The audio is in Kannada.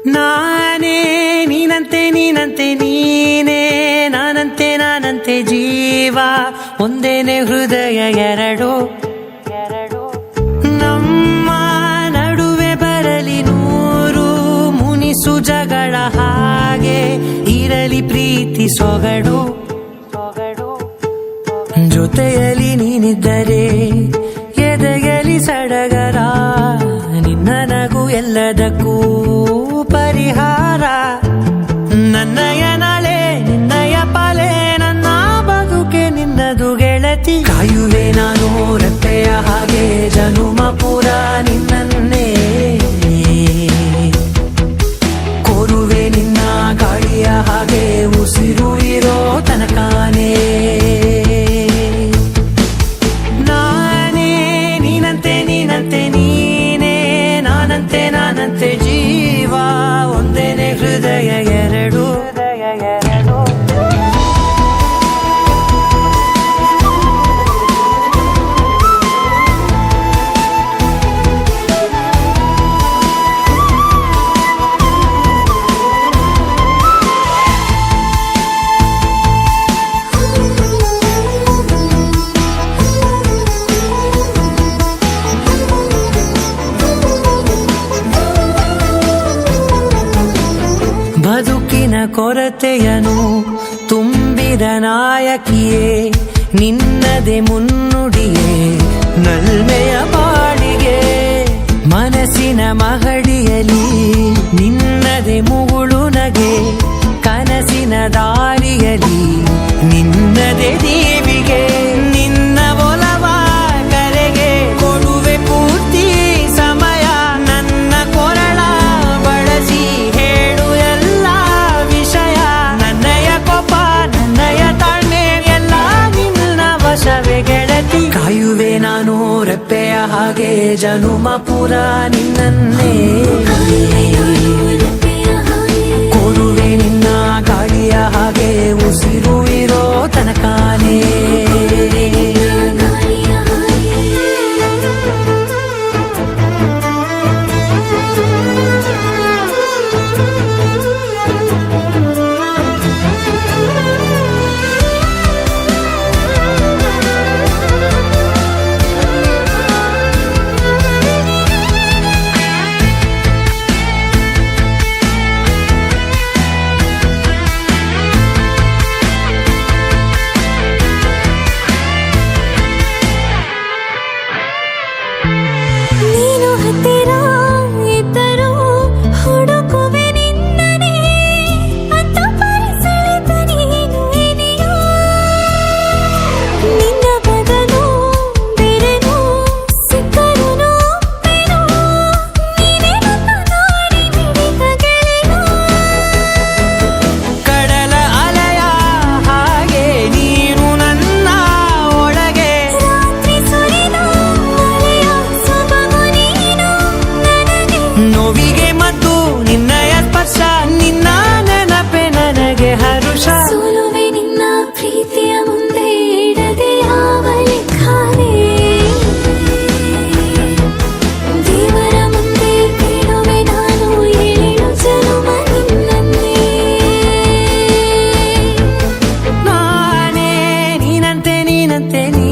ನಾನೇ ನೀನಂತೆ ನೀನಂತೆ ನೀನೇ ನಾನಂತೆ ನಾನಂತೆ ಜೀವ ಒಂದೇನೆ ಹೃದಯ ಎರಡು ನಮ್ಮ ನಡುವೆ ಬರಲಿ ನೂರು ಮುನಿಸು ಜಗಳ ಹಾಗೆ ಇರಲಿ ಪ್ರೀತಿ ಸೊಗಡು ಜೊತೆಯಲ್ಲಿ ನೀನಿದ್ದರೆ ಎದೆಯಲಿ ಸಡಗರ ನಿನ್ನ ನಗು ಎಲ್ಲದಕ್ಕೂ ಪರಿಹಾರ ನನ್ನಯ ನಾಳೆ ನಿನ್ನಯ ಪಾಲೆ ನನ್ನ ಬದುಕೆ ನಿನ್ನದು ಗೆಳತಿ ಕಾಯುವೆ ನಾನು ರೆಪ್ಪೆಯ ಹಾಗೆ ಜನುಮ ಪೂರ ನಿನ್ನನ್ನೇ ಕೋರುವೆ ನಿನ್ನ ಗಾಳಿಯ ಹಾಗೆ ಉಸಿರು ಇರೋ ತನಕಾನೇ ನಾನೇ ನೀನಂತೆ ನೀನಂತೆ ನೀನೇ ನಾನಂತೆ ನಾನಂತೆ ಜೀವ ಒಂದೇನೆ ಹೃದಯ ಎರಡು ಬದುಕಿನ ಕೊರತೆಯನು ತುಂಬಿದ ನಾಯಕಿಯೇ ನಿನ್ನದೆ ಮುನ್ನುಡಿಯೇ ನಲ್ಮೆಯ ಬಾಳಿಗೆ ಮನಸ್ಸಿನ ಮಹಡಿಯಲಿ ನಿನ್ನದೆ ಮುಗುಳು ನಗೆ ಕನಸಿನ ದಾರಿಯಲಿ ನಿನ್ನದೆ ದೀವಿಗೆ ನಿನ್ನ ಒಲವ ಕರೆಗೆ ಕೊಡುವೆ ಪೂರ್ತಿ ಸಮಯ ನನ್ನ ಕೊರಳ ಬಳಸಿ ಹೇಳು ಎಲ್ಲ ವಿಷಯ ನನ್ನಯ ಕೋಪ ನನ್ನಯ ತಾಳ್ಮೆ ಎಲ್ಲ ನಿನ್ನ ವಶವೇ ಗೆಳತಿ ಕಾಯುವೆ ನಾನು ರೆಪ್ಪೆಯ ಹಾಗೆ ಜನುಮ ಪುರ ನಿನ್ನನ್ನೇ ಕೋರುವೆ ನಿನ್ನ ಗಾಳಿಯ ಹಾಗೆ ಉಸಿರು ಇರೋ ತನಕಾನೇ ನೋವಿಗೆ ಮದ್ದು ನಿನ್ನಯ ಸ್ಪರ್ಶ ನಿನ್ನ ನೆನಪೆ ನನಗೆ ಹರುಷ ಸೋಲುವೆ ನಿನ್ನ ಪ್ರೀತಿಯ ಮುಂದೆ ಇಡದೆ ಯಾವ ಲೆಕ್ಕನೇ ದೇವರ ಮುಂದೆ ಕೇಳುವೆ ನಾನು ಏಳು ಜನುಮ ನಿನ್ನನ್ನೇ ನಾನೇ ನೀನಂತೆ ನೀನಂತೆ ನೀ